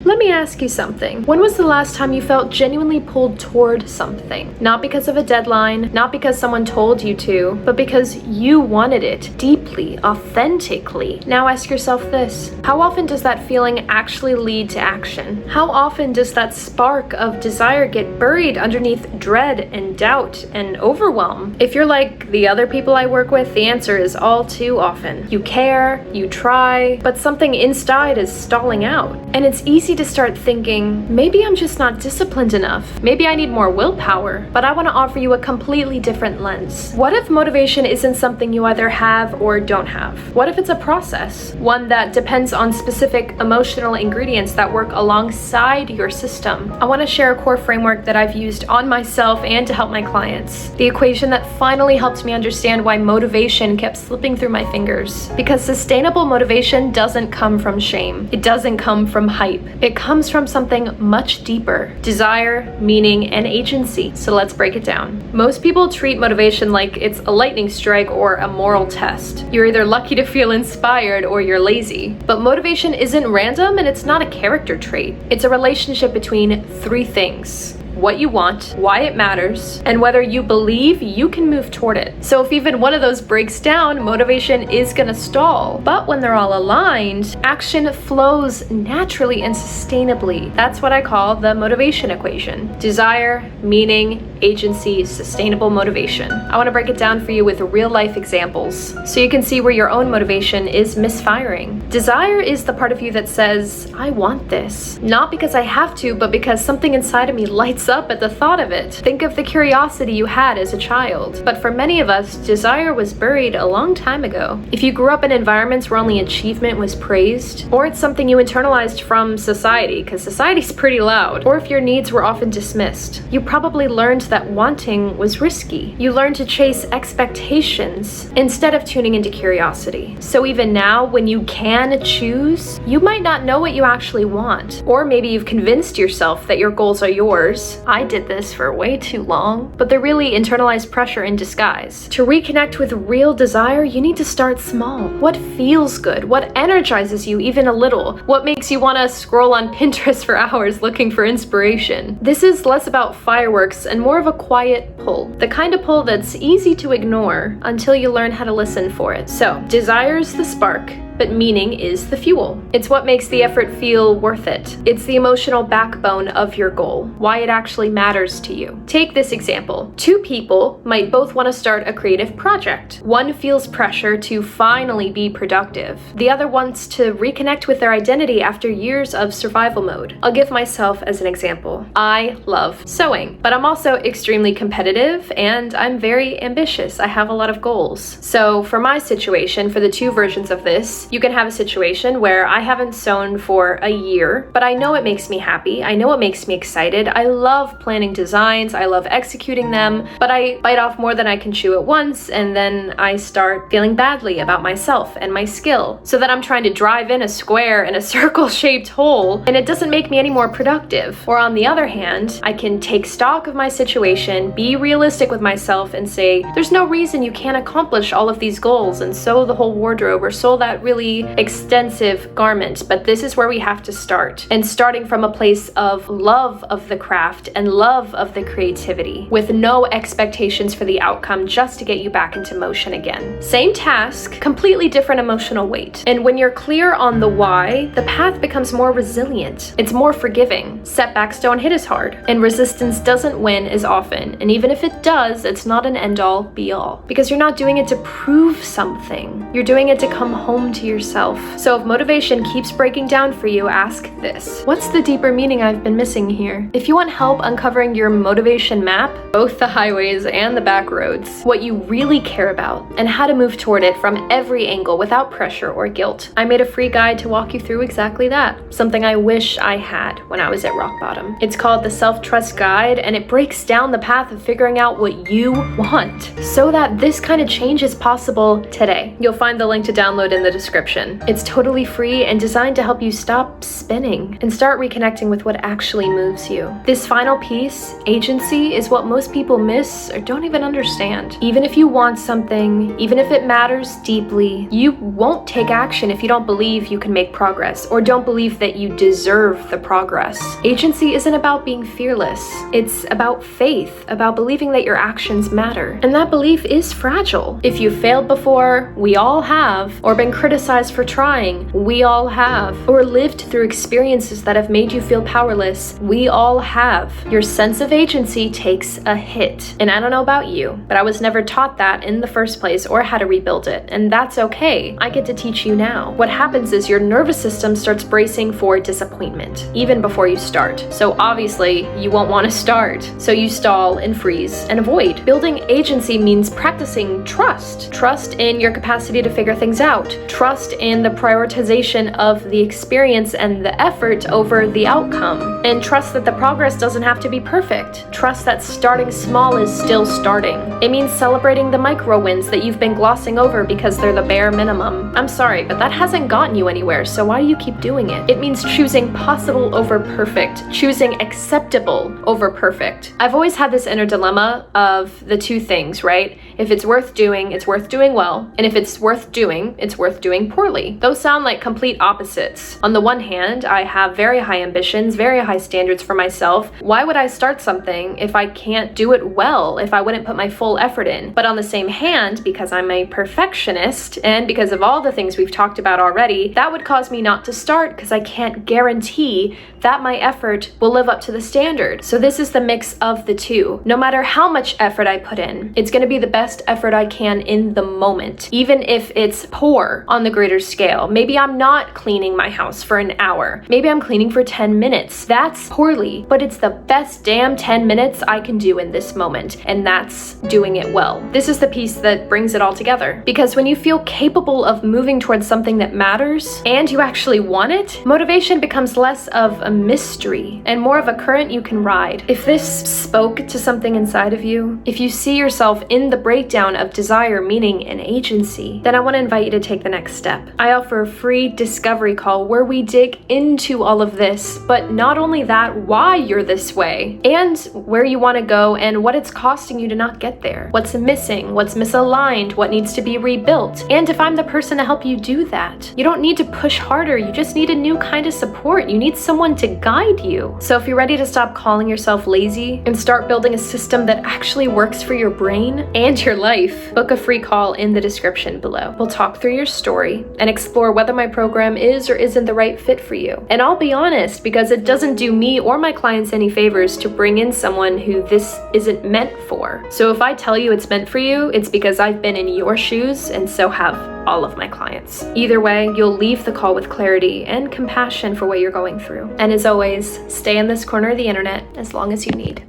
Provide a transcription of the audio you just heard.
Let me ask you something. When was the last time you felt genuinely pulled toward something? Not because of a deadline, not because someone told you to, but because you wanted it deeply, authentically. Now ask yourself this. How often does that feeling actually lead to action? How often does that spark of desire get buried underneath dread and doubt and overwhelm? If you're like the other people I work with, the answer is all too often. You care, you try, but something inside is stalling out. And it's easy to start thinking, maybe I'm just not disciplined enough. Maybe I need more willpower. But I want to offer you a completely different lens. What if motivation isn't something you either have or don't have? What if it's a process? One that depends on specific emotional ingredients that work alongside your system. I want to share a core framework that I've used on myself and to help my clients. The equation that finally helped me understand why motivation kept slipping through my fingers. Because sustainable motivation doesn't come from shame. It doesn't come from hype. It comes from something much deeper. Desire, meaning, and agency. So let's break it down. Most people treat motivation like it's a lightning strike or a moral test. You're either lucky to feel inspired or you're lazy. But motivation isn't random and it's not a character trait. It's a relationship between three things: what you want, why it matters, and whether you believe you can move toward it. So if even one of those breaks down, motivation is gonna stall. But when they're all aligned, action flows naturally and sustainably. That's what I call the motivation equation. Desire, meaning, agency, sustainable motivation. I want to break it down for you with real life examples so you can see where your own motivation is misfiring. Desire is the part of you that says, I want this. Not because I have to, but because something inside of me lights up at the thought of it. Think of the curiosity you had as a child. But for many of us, desire was buried a long time ago. If you grew up in environments where only achievement was praised, or it's something you internalized from society, because society's pretty loud, or if your needs were often dismissed, you probably learned that wanting was risky. You learned to chase expectations instead of tuning into curiosity. So even now, when you can choose, you might not know what you actually want. Or maybe you've convinced yourself that your goals are yours. I did this for way too long. But they're really internalized pressure in disguise. To reconnect with real desire, you need to start small. What feels good? What energizes you even a little? What makes you want to scroll on Pinterest for hours looking for inspiration? This is less about fireworks and more of a quiet pull. The kind of pull that's easy to ignore until you learn how to listen for it. So, desire's the spark, but meaning is the fuel. It's what makes the effort feel worth it. It's the emotional backbone of your goal, why it actually matters to you. Take this example. Two people might both want to start a creative project. One feels pressure to finally be productive. The other wants to reconnect with their identity after years of survival mode. I'll give myself as an example. I love sewing, but I'm also extremely competitive and I'm very ambitious. I have a lot of goals. So for my situation, for the two versions of this, you can have a situation where I haven't sewn for a year, but I know it makes me happy. I know it makes me excited. I love planning designs. I love executing them, but I bite off more than I can chew at once, and then I start feeling badly about myself and my skill. So that I'm trying to drive in a square in a circle-shaped hole, and it doesn't make me any more productive. Or on the other hand, I can take stock of my situation, be realistic with myself, and say, there's no reason you can't accomplish all of these goals and sew the whole wardrobe or sew that really extensive garment, but this is where we have to start. And starting from a place of love of the craft and love of the creativity, with no expectations for the outcome, just to get you back into motion again. Same task, completely different emotional weight. And when you're clear on the why, the path becomes more resilient. It's more forgiving. Setbacks don't hit as hard, and resistance doesn't win as often. And even if it does, it's not an end-all, be-all. Because you're not doing it to prove something. You're doing it to come home to yourself. So if motivation keeps breaking down for you, ask this. What's the deeper meaning I've been missing here? If you want help uncovering your motivation map, both the highways and the back roads, what you really care about, and how to move toward it from every angle without pressure or guilt, I made a free guide to walk you through exactly that. Something I wish I had when I was at rock bottom. It's called the Self-Trust Guide, and it breaks down the path of figuring out what you want so that this kind of change is possible today. You'll find the link to download in the description. description. It's totally free and designed to help you stop spinning and start reconnecting with what actually moves you. This final piece, agency, is what most people miss or don't even understand. Even if you want something, even if it matters deeply, you won't take action if you don't believe you can make progress or don't believe that you deserve the progress. Agency isn't about being fearless. It's about faith, about believing that your actions matter. And that belief is fragile. If you failed before, we all have, or been criticized for trying, we all have, or lived through experiences that have made you feel powerless, we all have. Your sense of agency takes a hit. And I don't know about you, but I was never taught that in the first place or how to rebuild it. And that's okay. I get to teach you now. What happens is your nervous system starts bracing for disappointment, even before you start. So obviously, you won't want to start. So you stall and freeze and avoid. Building agency means practicing trust. Trust in your capacity to figure things out. Trust in the prioritization of the experience and the effort over the outcome. And trust that the progress doesn't have to be perfect. Trust that starting small is still starting. It means celebrating the micro wins that you've been glossing over because they're the bare minimum. I'm sorry, but that hasn't gotten you anywhere, so why do you keep doing it? It means choosing possible over perfect, choosing acceptable over perfect. I've always had this inner dilemma of the two things, right? If it's worth doing, it's worth doing well. And if it's worth doing, it's worth doing poorly. Those sound like complete opposites. On the one hand, I have very high ambitions, very high standards for myself. Why would I start something if I can't do it well, if I wouldn't put my full effort in? But on the same hand, because I'm a perfectionist and because of all the things we've talked about already, that would cause me not to start because I can't guarantee that my effort will live up to the standard. So this is the mix of the two. No matter how much effort I put in, it's going to be the best effort I can in the moment, even if it's poor on the greater scale. Maybe I'm not cleaning my house for an hour. Maybe I'm cleaning for 10 minutes. That's poorly, but it's the best damn 10 minutes I can do in this moment, and that's doing it well. This is the piece that brings it all together. Because when you feel capable of moving towards something that matters, and you actually want it, motivation becomes less of a mystery and more of a current you can ride. If this spoke to something inside of you, if you see yourself in the breakdown of desire, meaning, and agency, then I want to invite you to take the next step. I offer a free discovery call where we dig into all of this, but not only that, why you're this way, and where you want to go, and what it's costing you to not get there. What's missing, what's misaligned, what needs to be rebuilt, and if I'm the person to help you do that. You don't need to push harder, you just need a new kind of support. You need someone to guide you. So if you're ready to stop calling yourself lazy and start building a system that actually works for your brain and your life, book a free call in the description below. We'll talk through your story and explore whether my program is or isn't the right fit for you. And I'll be honest, because it doesn't do me or my clients any favors to bring in someone who this isn't meant for. So if I tell you it's meant for you, it's because I've been in your shoes, and so have all of my clients. Either way, you'll leave the call with clarity and compassion for what you're going through. And as always, stay in this corner of the internet as long as you need.